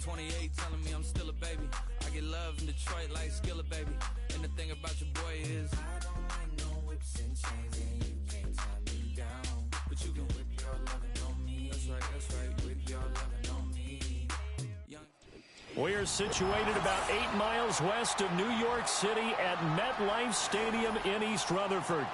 28 telling me I'm still a baby. I get love in Detroit like Skilla, baby. And the thing about your boy is I don't like no whips and chains, and you can't tie me down. But you can whip your lovin' on me. That's right, whip your lovin' on me. We are situated about 8 miles west of New York City at MetLife Stadium in East Rutherford.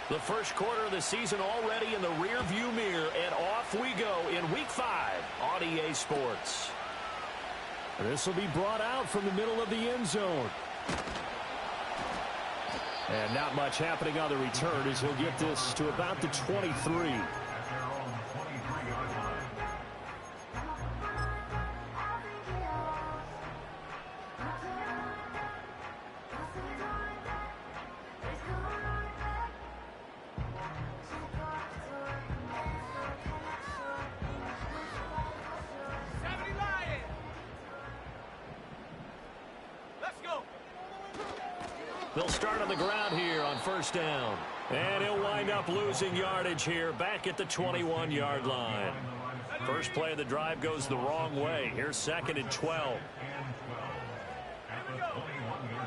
The first quarter of the season already in the rearview mirror, and off we go in Week 5 on EA Sports. This will be brought out from the middle of the end zone. And not much happening on the return as he'll get this to about the 23. They'll start on the ground here on first down. And he'll wind up losing yardage here back at the 21-yard line. First play of the drive goes the wrong way. Here's 2nd and 12.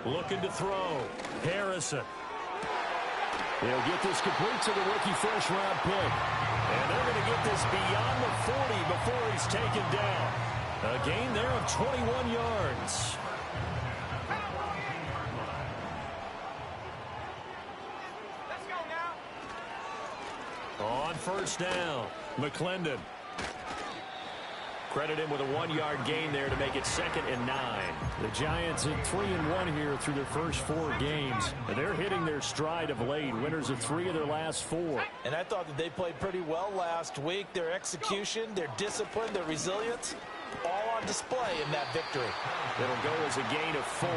Looking to throw. Harrison. He'll get this complete to the rookie first-round pick. And they're going to get this beyond the 40 before he's taken down. A gain there of 21 yards. On first down, McClendon. Credit him with a 1-yard gain there to make it 2nd and 9. The Giants at 3-1 here through their first 4 games. And they're hitting their stride of late. Winners of 3 of their last 4. And I thought that they played pretty well last week. Their execution, their discipline, their resilience, all on display in that victory. It'll go as a gain of 4.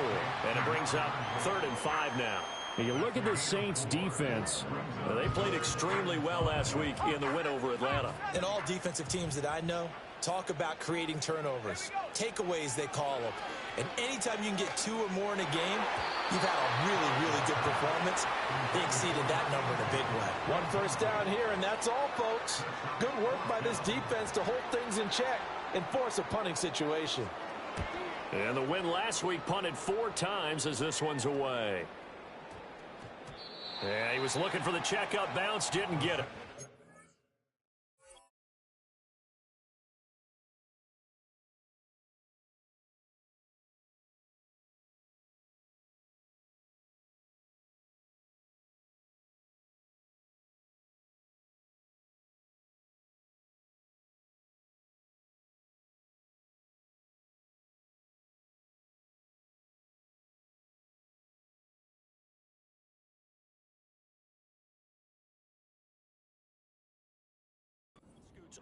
And it brings up 3rd and 5 now. You look at the Saints defense. They played extremely well last week in the win over Atlanta. And all defensive teams that I know talk about creating turnovers. Takeaways, they call them. And anytime you can get 2 or more in a game, you've had a really, really good performance. They exceeded that number in a big way. 1 first down here, and that's all, folks. Good work by this defense to hold things in check and force a punting situation. And the win last week punted 4 times as this one's away. Yeah, he was looking for the checkup bounce, didn't get it.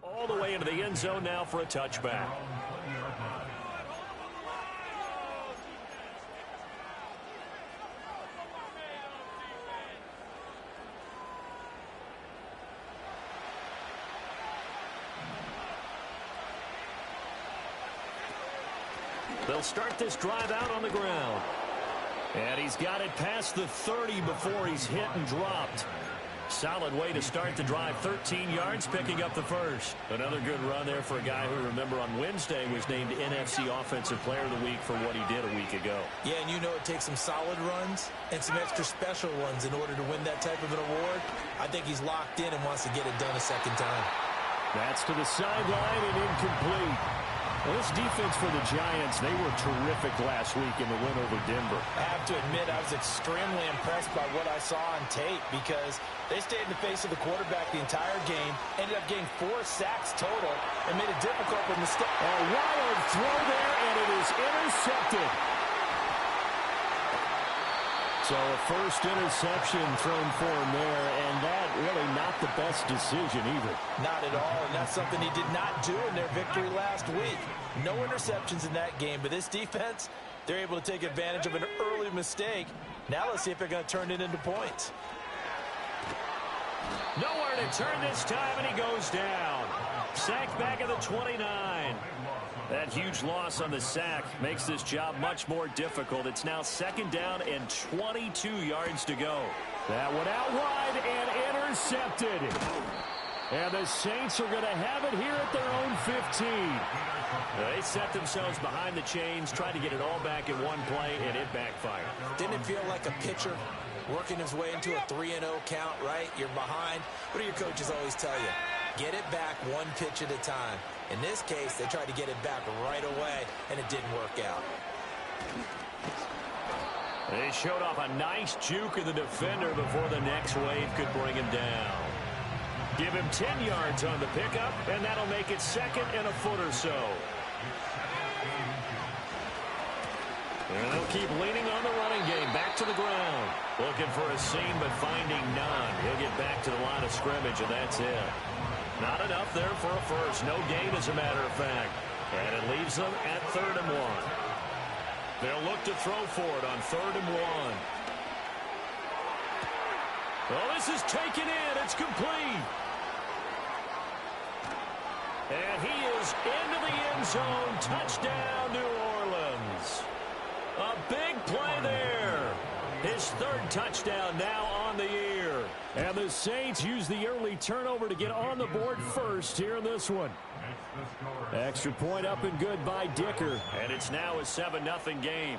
All the way into the end zone now for a touchback. They'll start this drive out on the ground. And he's got it past the 30 before he's hit and dropped. Solid way to start the drive. 13 yards, picking up the first. Another good run there for a guy who, remember, on Wednesday was named NFC Offensive Player of the Week for what he did a week ago. Yeah, and you know it takes some solid runs and some extra special ones in order to win that type of an award. I think he's locked in and wants to get it done a second time. That's to the sideline and incomplete. Well, this defense for the Giants, they were terrific last week in the win over Denver. I have to admit, I was extremely impressed by what I saw on tape because they stayed in the face of the quarterback the entire game, ended up getting 4 sacks total, and made it difficult for mistake. A wild throw there, and it is intercepted. So a first interception thrown for him there, and that really not the best decision either. Not at all, and that's something he did not do in their victory last week. No interceptions in that game, but this defense, they're able to take advantage of an early mistake. Now let's see if they're going to turn it into points. Nowhere to turn this time, and he goes down. Sacked back at the 29. That huge loss on the sack makes this job much more difficult. It's now 2nd down and 22 yards to go. That one out wide and intercepted. And the Saints are going to have it here at their own 15. They set themselves behind the chains, tried to get it all back in one play, and it backfired. Didn't it feel like a pitcher working his way into a 3-0 count, right? You're behind. What do your coaches always tell you? Get it back one pitch at a time. In this case, they tried to get it back right away, and it didn't work out. They showed off a nice juke of the defender before the next wave could bring him down. Give him 10 yards on the pickup, and that'll make it 2nd and a foot or so. And they'll keep leaning on the running game. Back to the ground. Looking for a seam, but finding none. He'll get back to the line of scrimmage, and that's it. Not enough there for a first. No gain, as a matter of fact. And it leaves them at 3rd and 1. They'll look to throw for it on 3rd and 1. Well, this is taken in. It's complete. And he is into the end zone. Touchdown, New Orleans. A big play there. His 3rd touchdown now on the year. And the Saints use the early turnover to get on the board first here in this one. Extra point up and good by Dicker. And it's now a 7-0 game.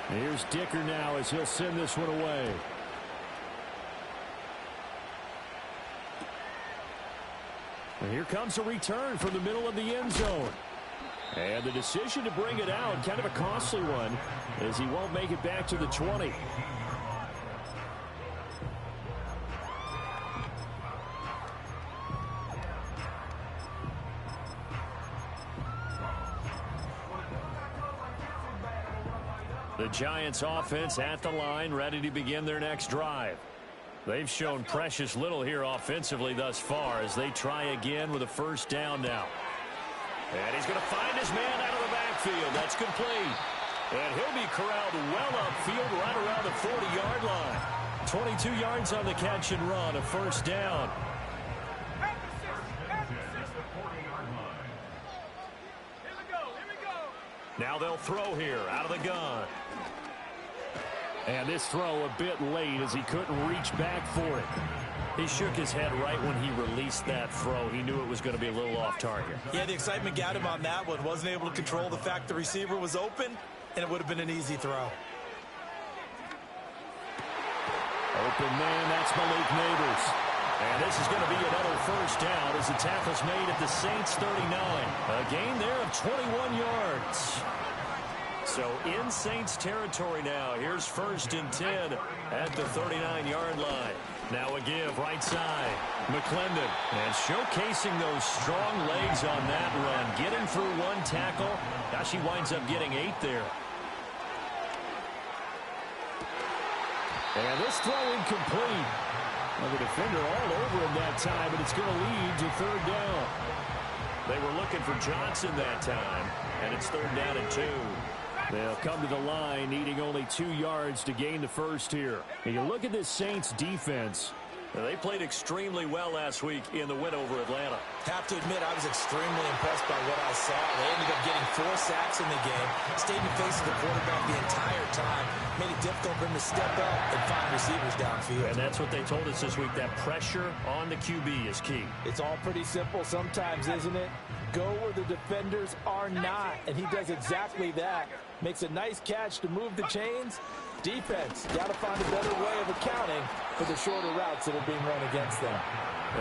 Here's Dicker now as he'll send this one away. And here comes a return from the middle of the end zone. And the decision to bring it out, kind of a costly one, as he won't make it back to the 20. The Giants offense at the line, ready to begin their next drive. They've shown precious little here offensively thus far as they try again with a 1st down now. And he's going to find his man out of the backfield. That's complete. And he'll be corralled well upfield right around the 40-yard line. 22 yards on the catch and run, a 1st down. Now they'll throw here out of the gun. And this throw a bit late as he couldn't reach back for it. He shook his head right when he released that throw. He knew it was going to be a little off target. Yeah, the excitement got him on that one. Wasn't able to control the fact the receiver was open, and it would have been an easy throw. Open man, that's Malik Neighbors. And this is going to be another 1st down as the tackle's made at the Saints 39. A gain there of 21 yards. So in Saints territory now. Here's 1st and 10 at the 39-yard line. Now a give right side. McClendon. And showcasing those strong legs on that run. Getting through one tackle. Now she winds up getting 8 there. And this throw incomplete. Well, the defender all over him that time, but it's going to lead to 3rd down. They were looking for Johnson that time, and it's 3rd down and 2. They'll come to the line, needing only 2 yards to gain the first here. And you look at this Saints defense. They played extremely well last week in the win over Atlanta. Have to admit, I was extremely impressed by what I saw. They ended up getting 4 sacks in the game, stayed in the face of the quarterback the entire time, made it difficult for him to step up and find receivers downfield. And that's what they told us this week, that pressure on the QB is key. It's all pretty simple sometimes, isn't it? Go where the defenders are not, and he does exactly that. Makes a nice catch to move the chains. Defense, got to find a better way of accounting for the shorter routes that are being run against them.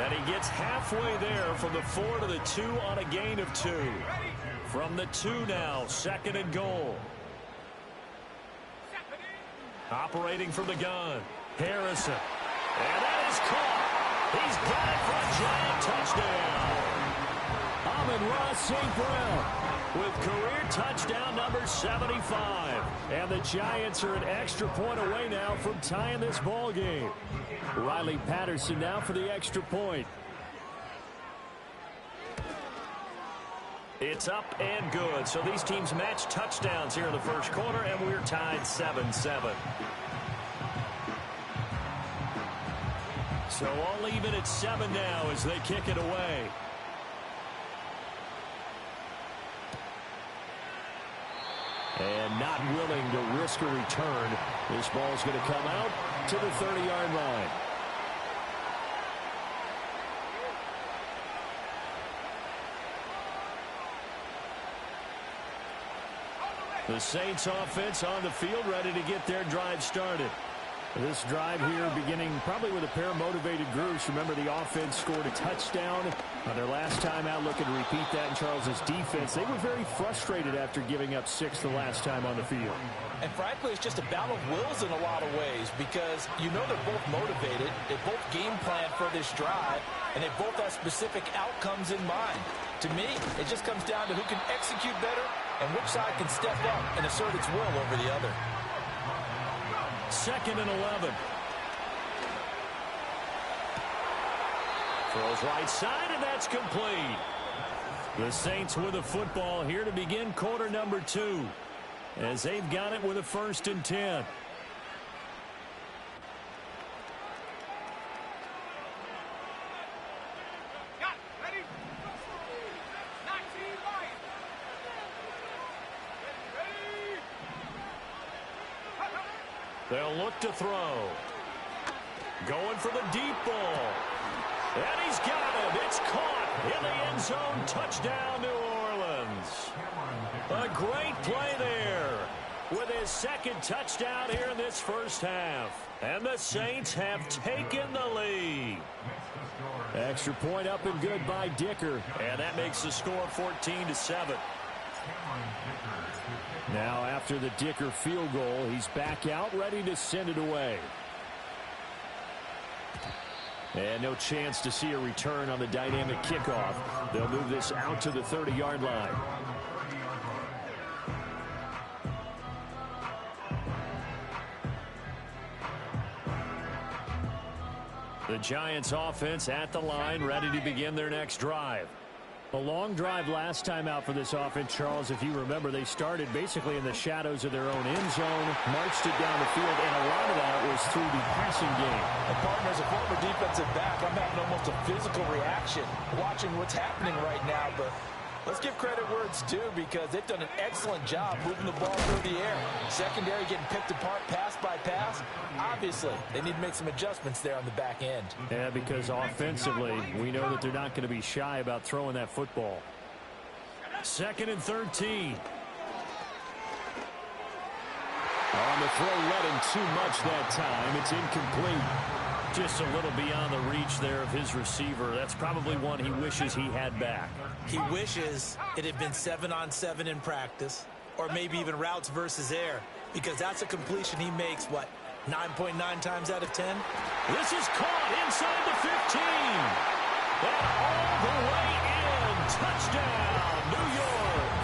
And he gets halfway there from the 4 to the 2 on a gain of 2. From the 2 now, 2nd and goal. Operating from the gun, Harrison. And that is caught. He's got it for a giant touchdown. Amon-Ra St. Brown with career touchdown number 75. And the Giants are an extra point away now from tying this ball game. Riley Patterson now for the extra point. It's up and good. So these teams match touchdowns here in the first quarter, and we're tied 7-7. So all even at 7 now as they kick it away. And not willing to risk a return. This ball's going to come out to the 30-yard line. The Saints offense on the field, ready to get their drive started. This drive here beginning probably with a pair of motivated groups. Remember, the offense scored a touchdown on their last time out, looking to repeat that in Charles's defense. They were very frustrated after giving up 6 the last time on the field. And frankly, it's just a battle of wills in a lot of ways because you know they're both motivated. They both game plan for this drive, and they both have specific outcomes in mind. To me, it just comes down to who can execute better and which side can step up and assert its will over the other. 2nd and 11. Throws right side, and that's complete. The Saints with the football here to begin quarter number 2, as they've got it with a 1st and 10. They'll look to throw. Going for the deep ball. And he's got it. It's caught in the end zone. Touchdown, New Orleans. A great play there with his 2nd touchdown here in this first half. And the Saints have taken the lead. Extra point up and good by Dicker. And that makes the score 14-7. Now after the Dicker field goal, he's back out, ready to send it away. And no chance to see a return on the dynamic kickoff. They'll move this out to the 30-yard line. The Giants offense at the line, ready to begin their next drive. A long drive last time out for this offense, Charles. If you remember, they started basically in the shadows of their own end zone, marched it down the field, and a lot of that was through the passing game. And partner, as a former defensive back, I'm having almost a physical reaction watching what's happening right now. But let's give credit where it's due because they've done an excellent job moving the ball through the air. Secondary getting picked apart pass by pass. Obviously, they need to make some adjustments there on the back end. Yeah, because offensively, we know that they're not going to be shy about throwing that football. 2nd and 13. On the throw, let him too much that time. It's incomplete. Just a little beyond the reach there of his receiver. That's probably one he wishes he had back. He wishes it had been 7-on-7 in practice, or maybe even routes versus air, because that's a completion he makes, what, 9.9 times out of 10? This is caught inside the 15. And all the way in. Touchdown, New York.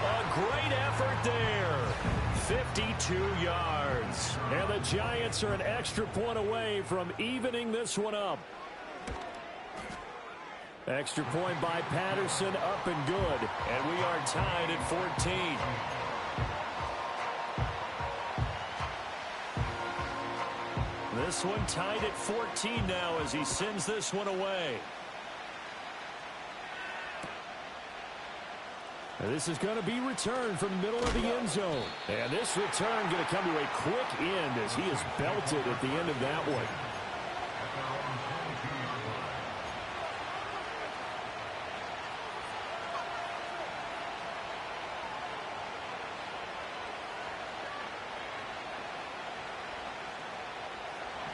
A great effort there. 52 yards. And the Giants are an extra point away from evening this one up. Extra point by Patterson, up and good. And we are tied at 14. This one tied at 14 now as he sends this one away. And this is going to be returned from the middle of the end zone. And this return going to come to a quick end as he is belted at the end of that one.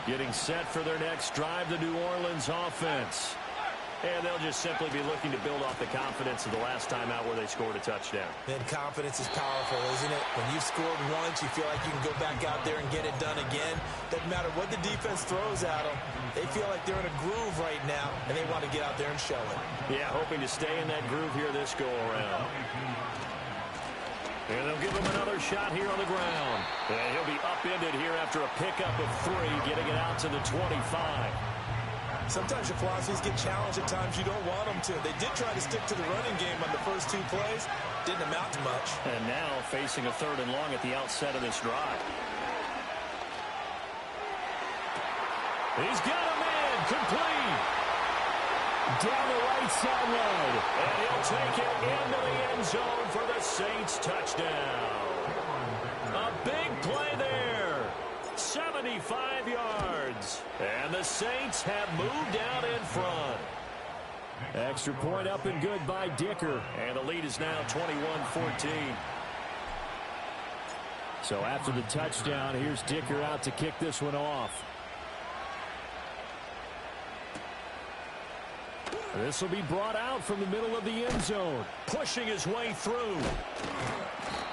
Getting set for their next drive, the New Orleans offense. And they'll just simply be looking to build off the confidence of the last time out where they scored a touchdown. Then confidence is powerful, isn't it? When you've scored once, you feel like you can go back out there and get it done again. Doesn't matter what the defense throws at them. They feel like they're in a groove right now, and they want to get out there and show it. Yeah, hoping to stay in that groove here this go-around. And they'll give him another shot here on the ground. And he'll be upended here after a pickup of 3, getting it out to the 25. Sometimes your philosophies get challenged at times you don't want them to. They did try to stick to the running game on the first 2 plays. Didn't amount to much. And now facing a 3rd and long at the outset of this drive. He's got a man complete. Down the right sideline. And he'll take it into the end zone for the Saints touchdown. A big play there. 75 yards. And the Saints have moved out in front. Extra point up and good by Dicker. And the lead is now 21-14. So after the touchdown, here's Dicker out to kick this one off. This will be brought out from the middle of the end zone. Pushing his way through.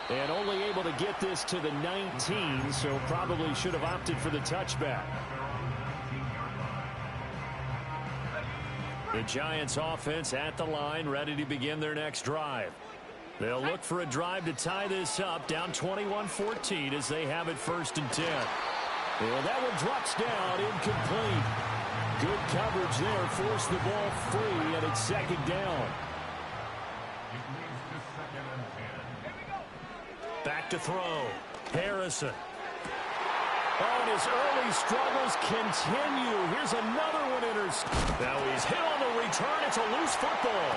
And only able to get this to the 19, so probably should have opted for the touchback. The Giants offense at the line, ready to begin their next drive. They'll look for a drive to tie this up, down 21-14 as they have it 1st and 10. Well, that one drops down, incomplete. Good coverage there, forced the ball free, and it's 2nd down. Back to throw. Harrison. Oh, and his early struggles continue. Here's another one. Now he's hit on the return. It's a loose football.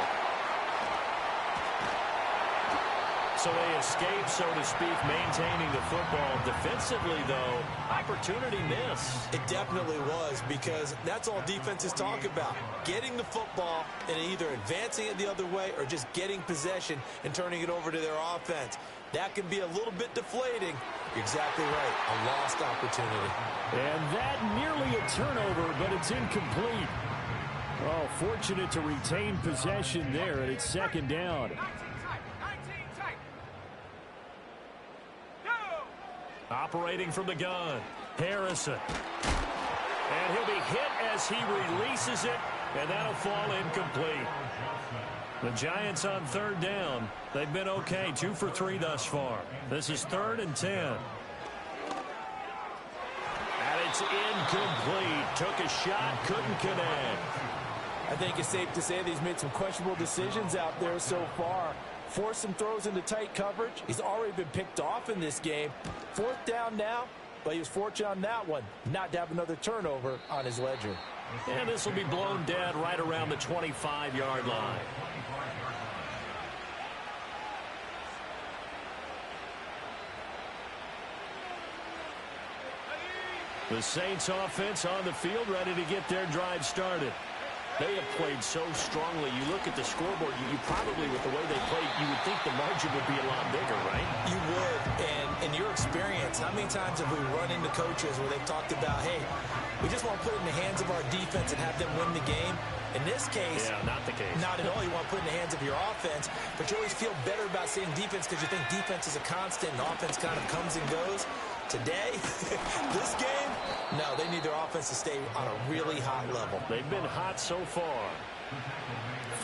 So they escape, so to speak, maintaining the football. Defensively, though, opportunity missed. It definitely was, because that's all defenses talk about. Getting the football and either advancing it the other way or just getting possession and turning it over to their offense. That can be a little bit deflating. You're exactly right. A lost opportunity. And that nearly a turnover, but it's incomplete. Oh, fortunate to retain possession there, and it's 2nd down. Operating from the gun, Harrison. And he'll be hit as he releases it, and that'll fall incomplete. The Giants on 3rd down. They've been okay, 2 for 3 thus far. This is 3rd and 10. And it's incomplete. Took a shot, couldn't connect. I think it's safe to say that he's made some questionable decisions out there so far. Forced some throws into tight coverage. He's already been picked off in this game. 4th down now, but he was fortunate on that one not to have another turnover on his ledger. And this will be blown dead right around the 25-yard line. The Saints offense on the field, ready to get their drive started. They have played so strongly. You look at the scoreboard, you probably, with the way they played, you would think the margin would be a lot bigger, right? You would. And in your experience, how many times have we run into coaches where they've talked about, hey, we just want to put it in the hands of our defense and have them win the game? In this case, yeah, not the case. Not at all. You want to put it in the hands of your offense, but you always feel better about saying defense because you think defense is a constant and offense kind of comes and goes. Today, this game, no, they need their offense to stay on a really hot level. They've been hot so far.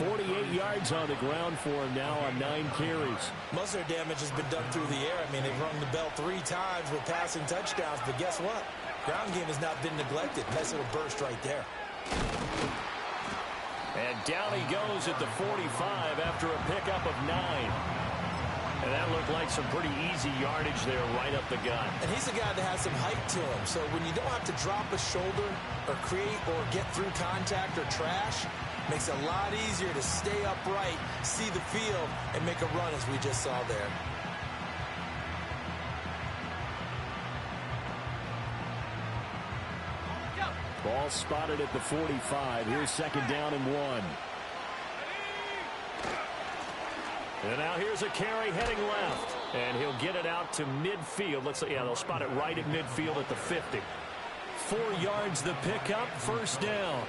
48 yards on the ground for him now on 9 carries. Most of their damage has been done through the air. I mean, they've rung the bell 3 times with passing touchdowns, but guess what? Ground game has not been neglected. Nice little burst right there. And down he goes at the 45 after a pickup of 9. And that looked like some pretty easy yardage there right up the gut. And he's a guy that has some height to him. So when you don't have to drop a shoulder or create or get through contact or trash, makes it a lot easier to stay upright, see the field, and make a run as we just saw there. Ball spotted at the 45. Here's 2nd down and 1. And now here's a carry heading left. And he'll get it out to midfield. Looks like, yeah, they'll spot it right at midfield at the 50. 4 yards the pickup, 1st down.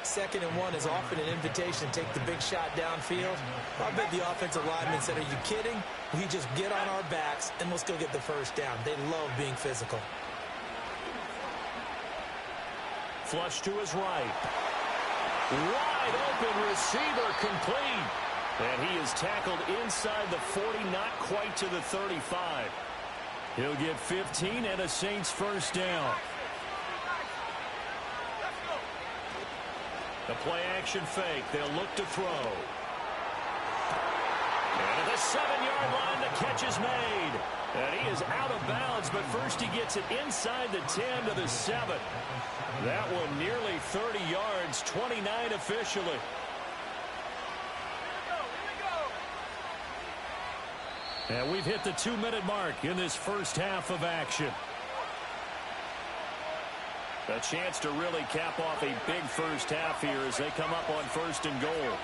2nd and 1 is often an invitation to take the big shot downfield. I bet the offensive lineman said, are you kidding? We just get on our backs and we'll still get the 1st down. They love being physical. Flush to his right. Wide open receiver complete. And he is tackled inside the 40, not quite to the 35. He'll get 15 and a Saints 1st down. The play-action fake. They'll look to throw. And at the 7-yard line, the catch is made. And he is out of bounds, but first he gets it inside the 10 to the 7. That one nearly 30 yards, 29 officially. And we've hit the 2-minute mark in this first half of action. A chance to really cap off a big first half here as they come up on 1st and goal.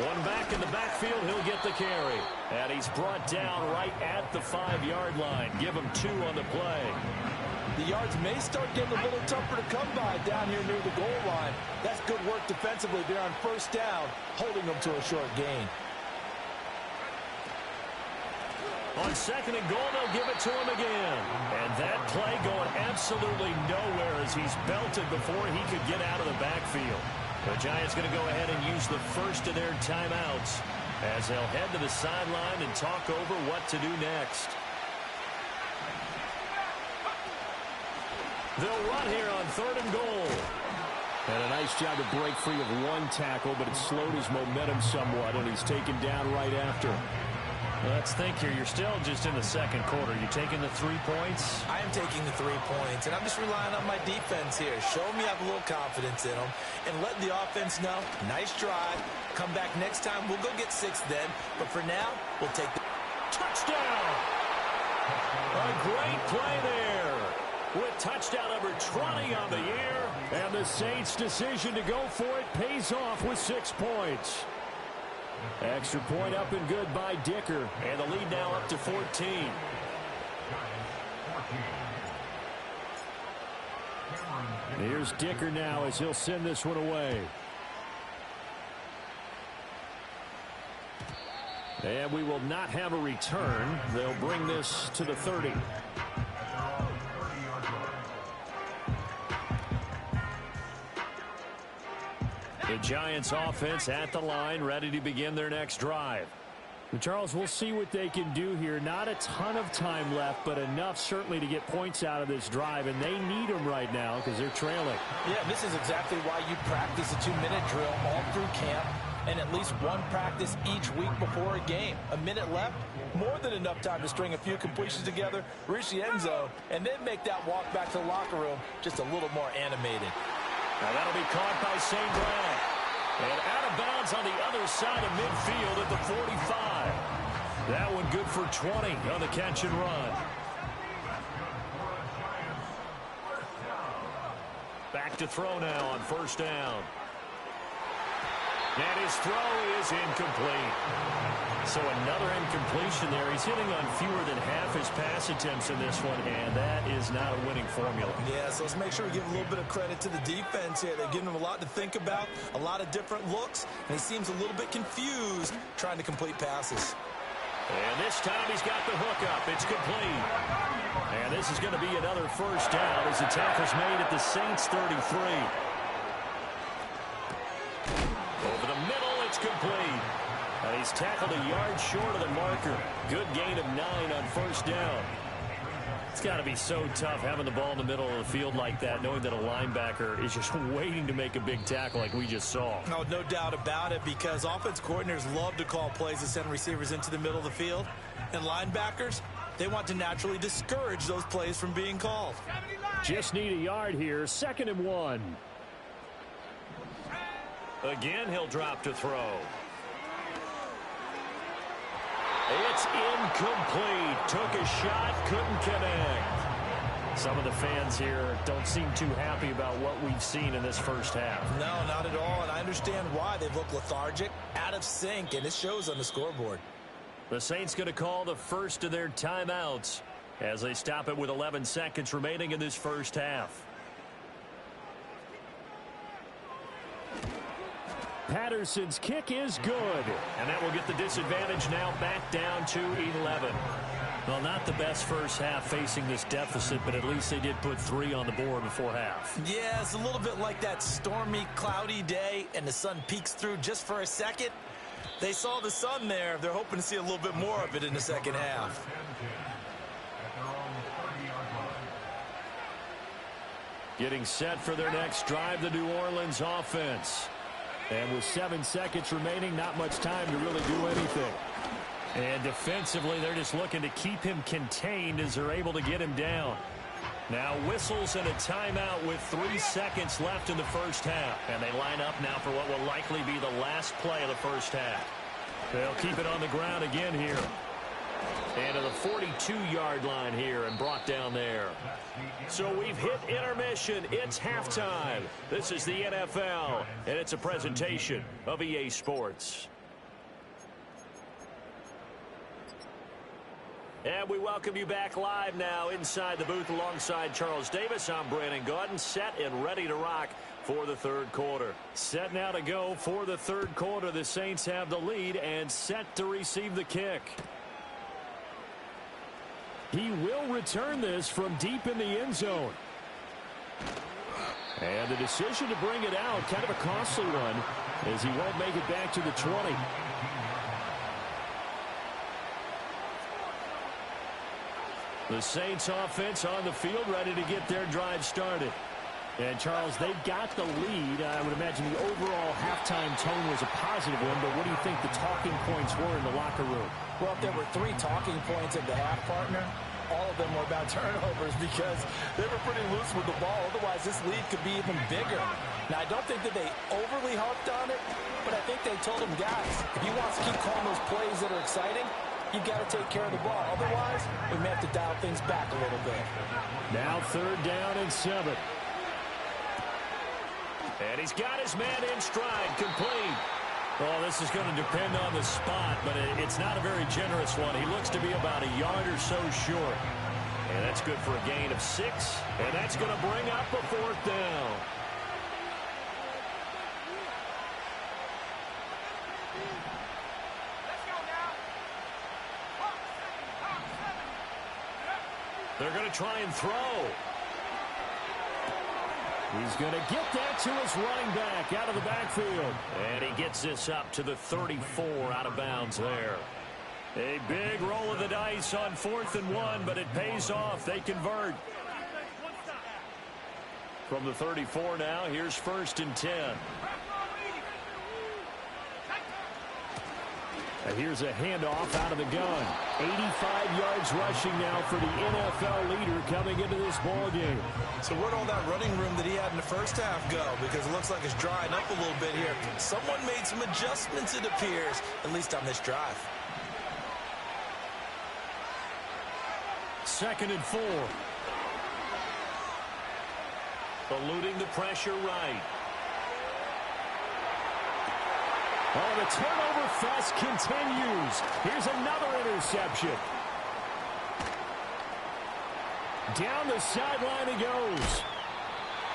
One back in the backfield, he'll get the carry. And he's brought down right at the 5-yard line. Give him 2 on the play. The yards may start getting a little tougher to come by down here near the goal line. That's good work defensively there on 1st down, holding them to a short gain. On 2nd and goal, they'll give it to him again. And that play going absolutely nowhere as he's belted before he could get out of the backfield. The Giants going to go ahead and use the first of their timeouts as they'll head to the sideline and talk over what to do next. They'll run here on 3rd and goal. And a nice job to break free of one tackle, but it slowed his momentum somewhat, and he's taken down right after. Let's think here. You're still just in the 2nd quarter. You taking the 3 points? I am taking the 3 points, and I'm just relying on my defense here. Show me I have a little confidence in them, and let the offense know, nice drive. Come back next time. We'll go get 6 then. But for now, we'll take the touchdown. A great play there. With touchdown number 20 on the year. And the Saints' decision to go for it pays off with 6 points. Extra point up and good by Dicker. And the lead now up to 14. Here's Dicker now as he'll send this one away. And we will not have a return. They'll bring this to the 30. The Giants offense at the line, ready to begin their next drive. And Charles, we'll see what they can do here. Not a ton of time left, but enough certainly to get points out of this drive, and they need them right now because they're trailing. Yeah, this is exactly why you practice a 2-minute drill all through camp and at least one practice each week before a game. A minute left, more than enough time to string a few completions together, reach the end zone, and then make that walk back to the locker room just a little more animated. Now that'll be caught by St. Brown. And out of bounds on the other side of midfield at the 45. That one good for 20 on the catch and run. Back to throw now on 1st down. And his throw is incomplete. So another incompletion there. He's hitting on fewer than half his pass attempts in this one, and that is not a winning formula. Yeah, so let's make sure we give a little bit of credit to the defense here. They're giving him a lot to think about, a lot of different looks, and he seems a little bit confused trying to complete passes. And this time he's got the hook up. It's complete. And this is going to be another 1st down as the tackle's made at the Saints 33. Over the middle, it's complete. And he's tackled a yard short of the marker. Good gain of 9 on 1st down. It's got to be so tough having the ball in the middle of the field like that, knowing that a linebacker is just waiting to make a big tackle like we just saw. No doubt about it, because offense coordinators love to call plays to send receivers into the middle of the field. And linebackers, they want to naturally discourage those plays from being called. Just need a yard here. 2nd and 1. Again, he'll drop to throw. It's incomplete. Took a shot, couldn't connect. Some of the fans here don't seem too happy about what we've seen in this first half. No, not at all, and I understand why. They've looked lethargic, out of sync, and it shows on the scoreboard. The Saints going to call the first of their timeouts as they stop it with 11 seconds remaining in this first half. Patterson's kick is good. And that will get the disadvantage now back down to 11. Well, not the best first half facing this deficit, but at least they did put 3 on the board before half. Yeah, it's a little bit like that stormy, cloudy day, and the sun peeks through just for a second. They saw the sun there. They're hoping to see a little bit more of it in the second half. Getting set for their next drive, the New Orleans offense. And with 7 seconds remaining, not much time to really do anything. And defensively, they're just looking to keep him contained as they're able to get him down. Now whistles and a timeout with 3 seconds left in the first half. And they line up now for what will likely be the last play of the first half. They'll keep it on the ground again here. And to the 42-yard line here and brought down there. So we've hit intermission. It's halftime. This is the NFL, and it's a presentation of EA Sports. And we welcome you back live now inside the booth alongside Charles Davis. I'm Brandon Gaudin, set and ready to rock for the third quarter. Set now to go for the third quarter. The Saints have the lead and set to receive the kick. He will return this from deep in the end zone. And the decision to bring it out, kind of a costly one, as he won't make it back to the 20. The Saints offense on the field, ready to get their drive started. And, Charles, they've got the lead. I would imagine the overall halftime tone was a positive one, but what do you think the talking points were in the locker room? Well, if there were 3 talking points at the half, partner, all of them were about turnovers because they were pretty loose with the ball. Otherwise, this lead could be even bigger. Now, I don't think that they overly harped on it, but I think they told them, guys, if you want to keep calling those plays that are exciting, you've got to take care of the ball. Otherwise, we may have to dial things back a little bit. Now 3rd down and 7. And he's got his man in stride, complete. Well, this is going to depend on the spot, but it's not a very generous one. He looks to be about a yard or so short. And that's good for a gain of 6. And that's going to bring up a 4th down. They're going to try and throw. He's going to get that to his running back out of the backfield. And he gets this up to the 34 out of bounds there. A big roll of the dice on 4th and 1, but it pays off. They convert. From the 34 now, here's 1st and 10. And here's a handoff out of the gun. 85 yards rushing now for the NFL leader coming into this ball game. So where'd all that running room that he had in the first half go? Because it looks like it's drying up a little bit here. Someone made some adjustments, it appears, at least on this drive. 2nd and 4. Eluding the pressure right. Oh, the turnover fest continues. Here's another interception. Down the sideline he goes.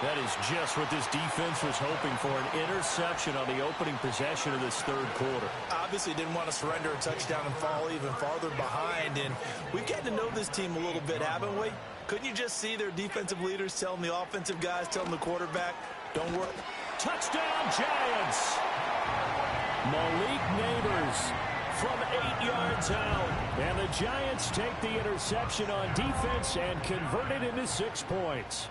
That is just what this defense was hoping for, an interception on the opening possession of this third quarter. Obviously didn't want to surrender a touchdown and fall even farther behind, and we've gotten to know this team a little bit, haven't we? Couldn't you just see their defensive leaders telling the offensive guys, telling the quarterback, don't worry. Touchdown, Giants! Malik Nabers from 8 yards out. And the Giants take the interception on defense and convert it into 6 points.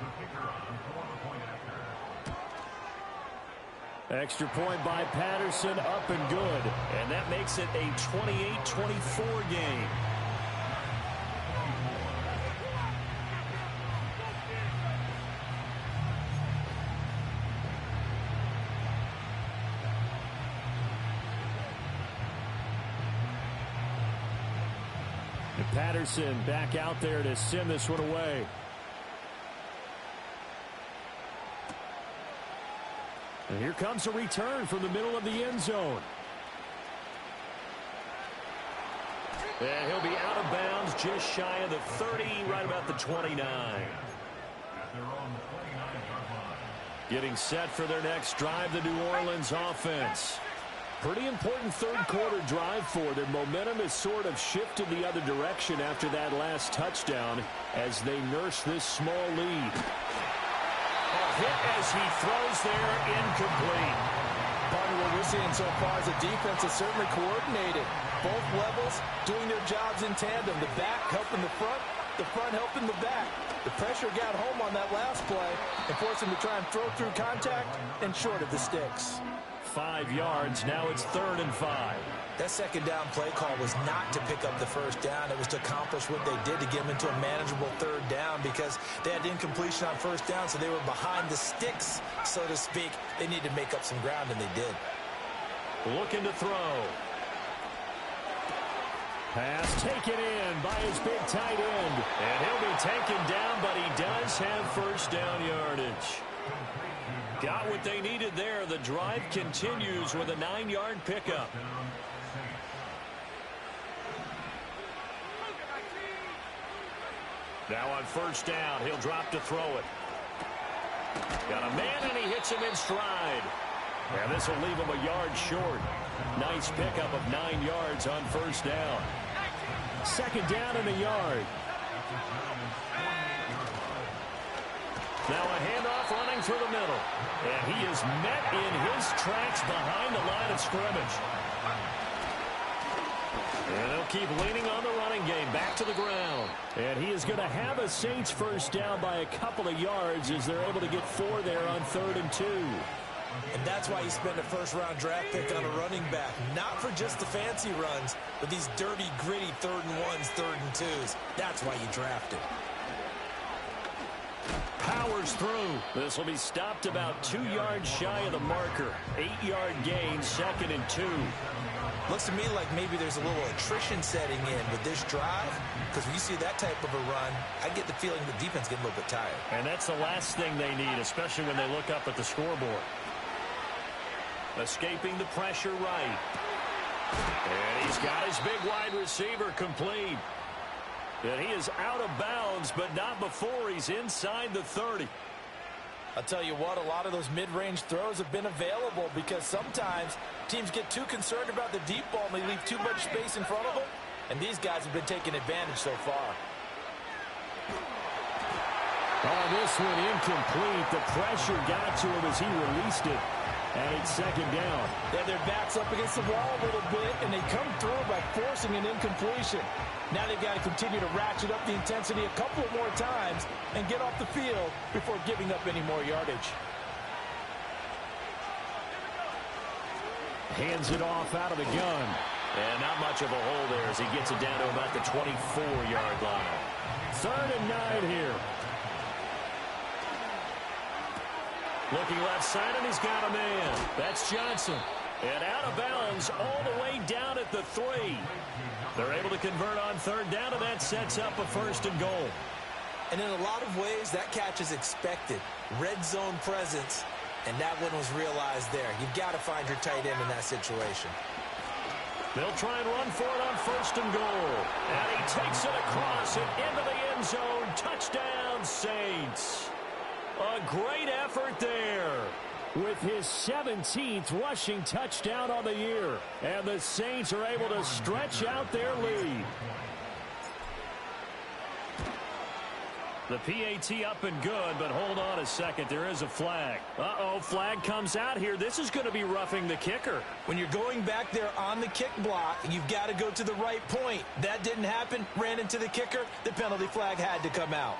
Extra point by Patterson, up and good. And that makes it a 28-24 game. Patterson back out there to send this one away. And here comes a return from the middle of the end zone. And he'll be out of bounds just shy of the 30, right about the 29. Getting set for their next drive, the New Orleans offense. Pretty important third quarter drive for them. Momentum has sort of shifted the other direction after that last touchdown as they nurse this small lead. A hit as he throws there, incomplete. Partner, what we're seeing so far is the defense is certainly coordinated. Both levels doing their jobs in tandem. The back helping the front, The front helping the back. The pressure got home on that last play and forced him to try and throw through contact and short of the sticks. 5 yards. Now it's 3rd and 5. That second down play call was not to pick up the first down. It was to accomplish what they did to get them into a manageable 3rd down because they had incompletion on first down, so they were behind the sticks, so to speak. They needed to make up some ground, and they did. Looking to throw. Pass taken in by his big tight end. And he'll be taken down, but he does have first down yardage. Got what they needed there. The drive continues with a 9-yard pickup. Now on first down, he'll drop to throw it. Got a man, and he hits him in stride. And this will leave him a yard short. Nice pickup of 9 yards on first down. 2nd down and a yard. Now a handoff running through the middle. And he is met in his tracks behind the line of scrimmage. And they'll keep leaning on the running game. Back to the ground. And he is going to have a Saints first down by a couple of yards as they're able to get 4 there on 3rd and 2. And that's why you spend a first-round draft pick on a running back. Not for just the fancy runs, but these dirty, gritty 3rd and 1s, 3rd and 2s. That's why you draft him. Powers through. This will be stopped about 2 yards shy of the marker. 8-yard gain, 2nd and 2. Looks to me like maybe there's a little attrition setting in with this drive, because when you see that type of a run, I get the feeling the defense getting a little bit tired. And that's the last thing they need, especially when they look up at the scoreboard. Escaping the pressure right. And he's got his big wide receiver complete. And he is out of bounds, but not before he's inside the 30. I'll tell you what, a lot of those mid-range throws have been available because sometimes teams get too concerned about the deep ball and they leave too much space in front of them. And these guys have been taking advantage so far. Oh, this one incomplete. The pressure got to him as he released it. And it's 2nd down. They have their backs up against the wall a little bit, and they come through by forcing an incompletion. Now they've got to continue to ratchet up the intensity a couple of more times and get off the field before giving up any more yardage. Hands it off out of the gun. And not much of a hole there as he gets it down to about the 24-yard line. 3rd and 9 here. Looking left side, and he's got a man. That's Johnson. And out of bounds all the way down at the 3. They're able to convert on 3rd down, and that sets up a 1st and goal. And in a lot of ways, that catch is expected. Red zone presence, and that one was realized there. You've got to find your tight end in that situation. They'll try and run for it on 1st and goal. And he takes it across and into the end zone. Touchdown, Saints. A great effort there with his 17th rushing touchdown on the year. And the Saints are able to stretch out their lead. The PAT up and good, but hold on a second. There is a flag. Uh-oh, flag comes out here. This is going to be roughing the kicker. When you're going back there on the kick block, you've got to go to the right point. That didn't happen. Ran into the kicker. The penalty flag had to come out.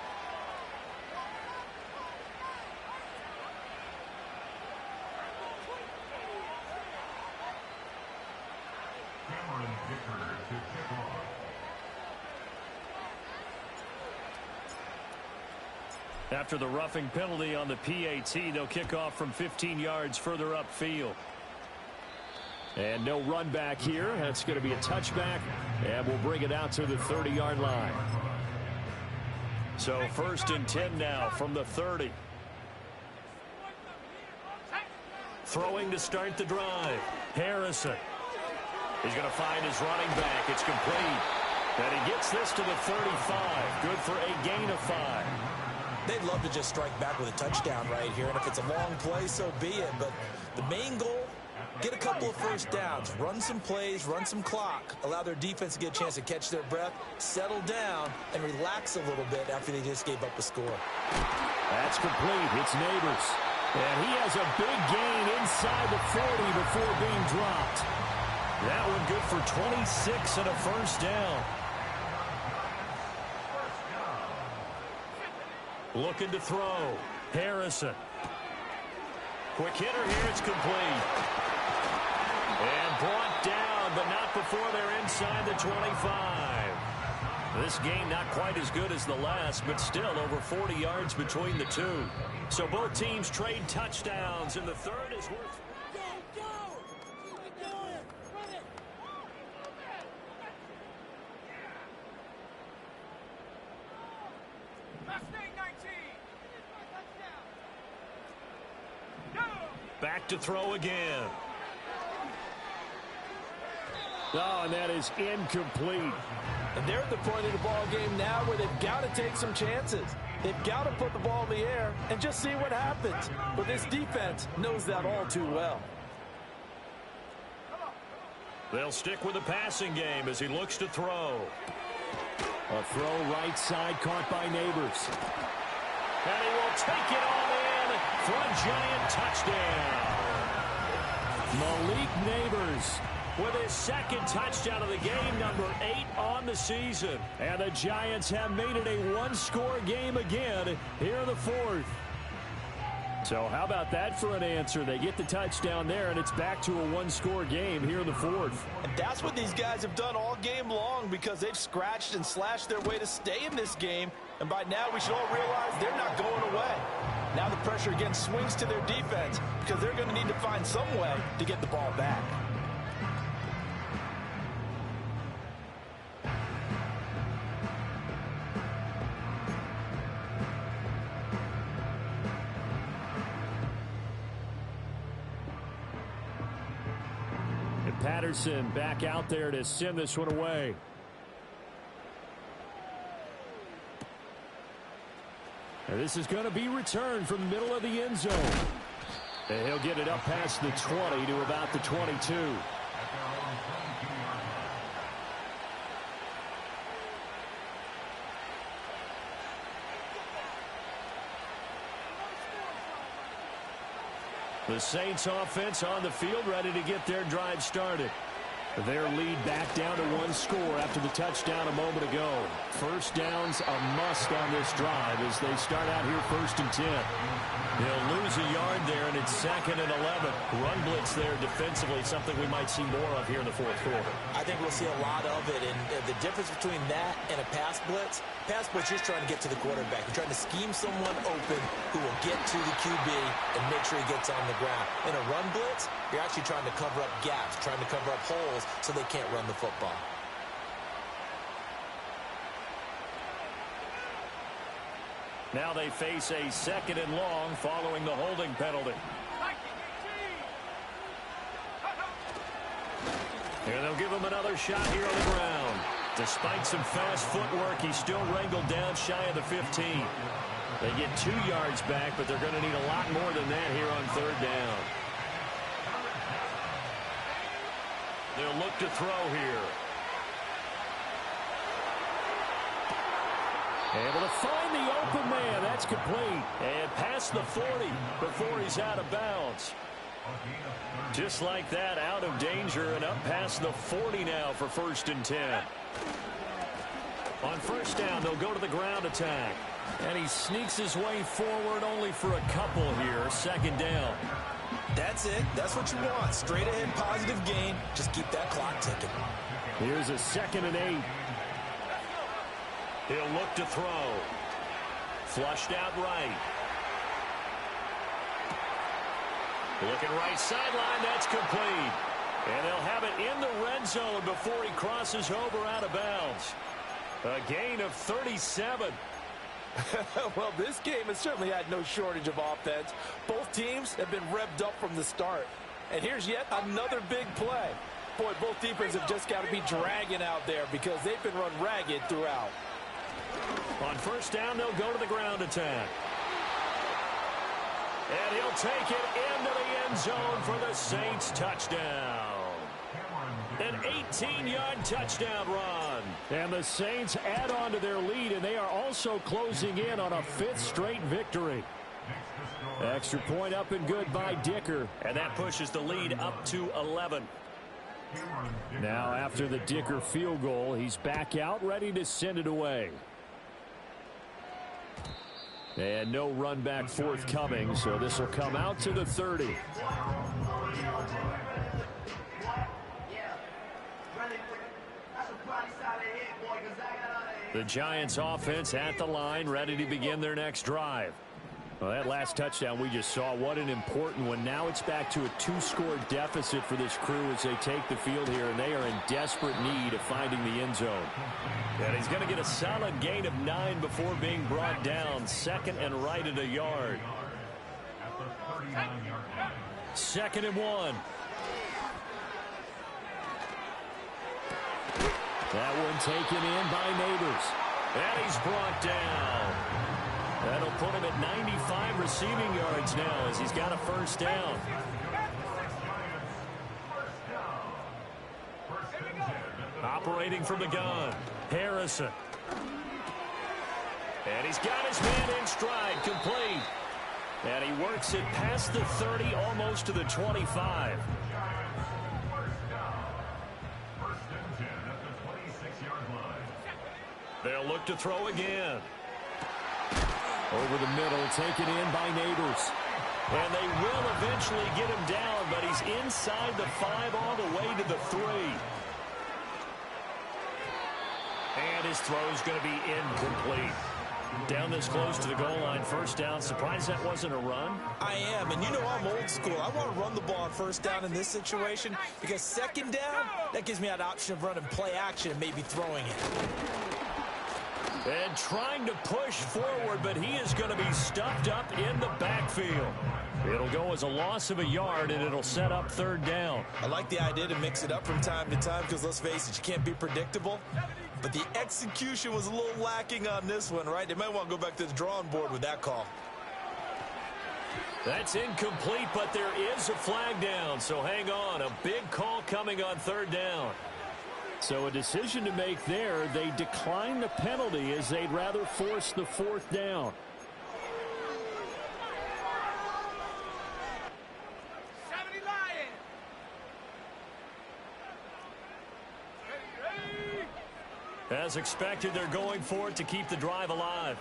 After the roughing penalty on the PAT, they'll kick off from 15 yards further upfield. And no run back here. That's going to be a touchback, and we'll bring it out to the 30-yard line. So 1st and 10 now from the 30. Throwing to start the drive. Harrison. He's going to find his running back. It's complete. And he gets this to the 35. Good for a gain of 5. They'd love to just strike back with a touchdown right here, and if it's a long play, so be it. But the main goal, get a couple of first downs, run some plays, run some clock, allow their defense to get a chance to catch their breath, settle down, and relax a little bit after they just gave up a score. That's complete. It's Neighbors. And he has a big gain inside the 40 before being dropped. That one good for 26 and a first down. Looking to throw. Harrison. Quick hitter here. It's complete. And brought down, but not before they're inside the 25. This game not quite as good as the last, but still over 40 yards between the two. So both teams trade touchdowns, and the third is worth. Back to throw again. Oh, and that is incomplete. And they're at the point of the ball game now where they've got to take some chances. They've got to put the ball in the air and just see what happens. But this defense knows that all too well. They'll stick with the passing game as he looks to throw. A throw right side caught by Neighbors. And he will take it all in for a giant touchdown. Malik Neighbors with his second touchdown of the game, number 8 on the season. And the Giants have made it a one-score game again here in the fourth. So how about that for an answer? They get the touchdown there, and it's back to a one-score game here in the fourth. And that's what these guys have done all game long because they've scratched and slashed their way to stay in this game. And by now, we should all realize they're not going away. Now the pressure again swings to their defense because they're going to need to find some way to get the ball back. Patterson back out there to send this one away. And this is going to be returned from the middle of the end zone. And he'll get it up past the 20 to about the 22. The Saints offense on the field, ready to get their drive started. Their lead back down to one score after the touchdown a moment ago. First down's a must on this drive as they start out here 1st and 10. They'll lose a yard there, and it's 2nd and 11. Run blitz there defensively, something we might see more of here in the fourth quarter. I think we'll see a lot of it, and the difference between that and a pass blitz, you're just trying to get to the quarterback. You're trying to scheme someone open who will get to the QB and make sure he gets on the ground. In a run blitz, you're actually trying to cover up gaps, trying to cover up holes so they can't run the football. Now they face a 2nd and long following the holding penalty. Here they'll give him another shot here on the ground. Despite some fast footwork, he's still wrangled down shy of the 15. They get 2 yards back, but they're going to need a lot more than that here on 3rd down. They'll look to throw here. Able to find the open man. That's complete. And past the 40 before he's out of bounds. Just like that, out of danger and up past the 40 now for 1st and 10. On 1st down, they'll go to the ground attack. And he sneaks his way forward only for a couple here. 2nd down. That's it. That's what you want. Straight ahead positive gain. Just keep that clock ticking. Here's a 2nd and 8. He'll look to throw. Flushed out right. Looking right sideline. That's complete. And they'll have it in the red zone before he crosses over out of bounds. A gain of 37. Well, this game has certainly had no shortage of offense. Both teams have been revved up from the start. And here's yet another big play. Boy, both defenses have just got to be dragging out there because they've been run ragged throughout. On 1st down, they'll go to the ground attack. And he'll take it into the end zone for the Saints touchdown. An 18-yard touchdown run. And the Saints add on to their lead, and they are also closing in on a 5th straight victory. Extra point up and good by Dicker. And that pushes the lead up to 11. Now after the Dicker field goal, he's back out ready to send it away. And no run back forthcoming, so this will come out to the 30. The Giants offense at the line, ready to begin their next drive. Well, that last touchdown we just saw, what an important one. Now it's back to a 2-score deficit for this crew as they take the field here, and they are in desperate need of finding the end zone. And he's going to get a solid gain of 9 before being brought down. Second and right at a yard. 2nd and 1. That one taken in by Neighbors. And he's brought down. That'll put him at 95 receiving yards now as he's got a first down. Operating from the gun, Harrison. And he's got his man in stride, complete. And he works it past the 30, almost to the 25. They'll look to throw again. Over the middle, taken in by Neighbors. And they will eventually get him down, but he's inside the 5 all the way to the 3. And his throw is going to be incomplete. Down this close to the goal line, first down. Surprised that wasn't a run? I am, and you know I'm old school. I want to run the ball on first down in this situation because second down, that gives me an option of running play action and maybe throwing it. And trying to push forward, but he is going to be stuffed up in the backfield. It'll go as a loss of a yard, and it'll set up third down. I like the idea to mix it up from time to time because, let's face it, you can't be predictable. But the execution was a little lacking on this one, right? They might want to go back to the drawing board with that call. That's incomplete, but there is a flag down, so hang on. A big call coming on third down. So a decision to make there. They decline the penalty as they'd rather force the fourth down. As expected, they're going for it to keep the drive alive.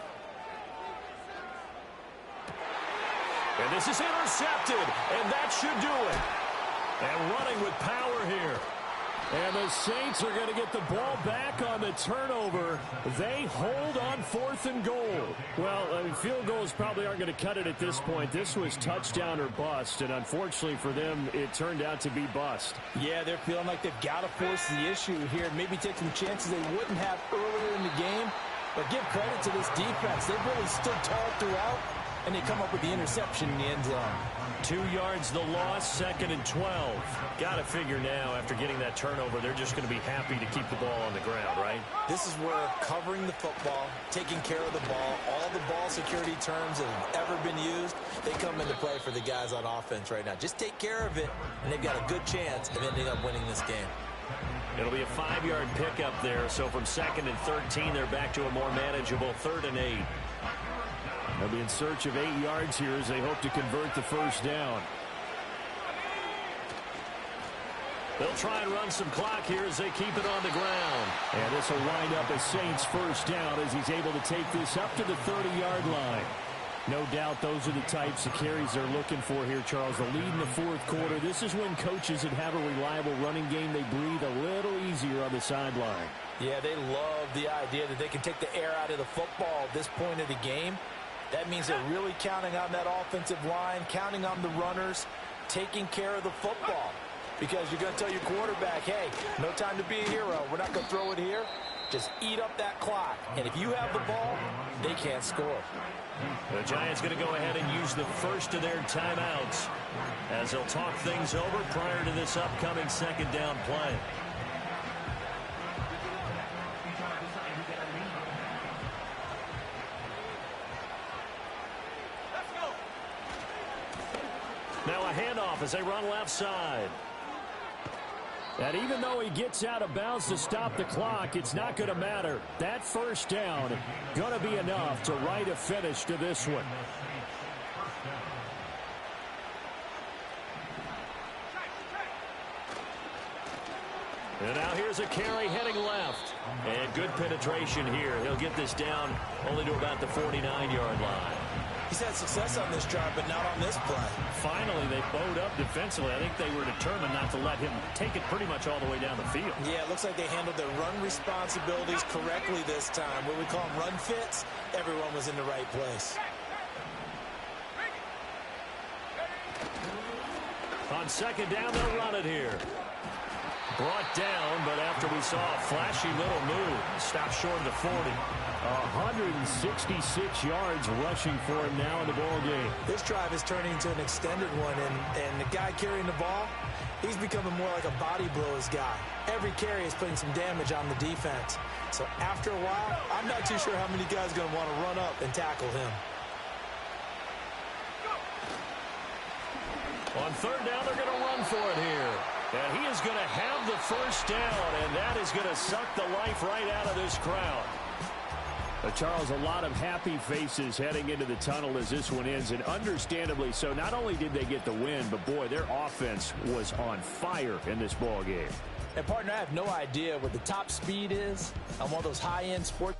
And this is intercepted, and that should do it. And running with power here. And the Saints are going to get the ball back on the turnover. They hold on 4th and goal. Well, field goals probably aren't going to cut it at this point. This was touchdown or bust, and unfortunately for them, it turned out to be bust. Yeah, they're feeling like they've got to force the issue here. Maybe take some chances they wouldn't have earlier in the game. But give credit to this defense. They've really stood tall throughout, and they come up with the interception in the end zone. 2 yards the loss, 2nd and 12. Got to figure now, after getting that turnover, they're just going to be happy to keep the ball on the ground, right? This is where covering the football, taking care of the ball, all the ball security terms that have ever been used, they come into play for the guys on offense right now. Just take care of it, and they've got a good chance of ending up winning this game. It'll be a 5-yard pickup there, so from 2nd and 13, they're back to a more manageable 3rd and 8. They'll be in search of 8 yards here as they hope to convert the first down. They'll try and run some clock here as they keep it on the ground. And this will wind up a Saints first down as he's able to take this up to the 30-yard line. No doubt those are the types of carries they're looking for here, Charles. The lead in the 4th quarter. This is when coaches that have a reliable running game, they breathe a little easier on the sideline. Yeah, they love the idea that they can take the air out of the football at this point of the game. That means they're really counting on that offensive line, counting on the runners, taking care of the football. Because you're going to tell your quarterback, hey, no time to be a hero. We're not going to throw it here. Just eat up that clock. And if you have the ball, they can't score. The Giants going to go ahead and use the first of their timeouts as they'll talk things over prior to this upcoming 2nd down play. Now a handoff as they run left side. And even though he gets out of bounds to stop the clock, it's not going to matter. That first down going to be enough to write a finish to this one. And now here's a carry heading left. And good penetration here. He'll get this down only to about the 49-yard line. He's had success on this drive, but not on this play. Finally, they bowed up defensively. I think they were determined not to let him take it pretty much all the way down the field. Yeah, it looks like they handled their run responsibilities correctly this time. What we call them run fits, everyone was in the right place. On second down, they'll run it here. Brought down, but after we saw a flashy little move, stopped short of the 40. 166 yards rushing for him now in the ball game. This drive is turning into an extended one, and the guy carrying the ball, he's becoming more like a body blows guy. Every carry is putting some damage on the defense. So after a while, I'm not too sure how many guys are going to want to run up and tackle him. On third down, they're going to run for it here. And he is going to have the first down, and that is going to suck the life right out of this crowd. Charles, a lot of happy faces heading into the tunnel as this one ends, and understandably so. Not only did they get the win, but, boy, their offense was on fire in this ball game. And, partner, I have no idea what the top speed is on one of those high-end sports.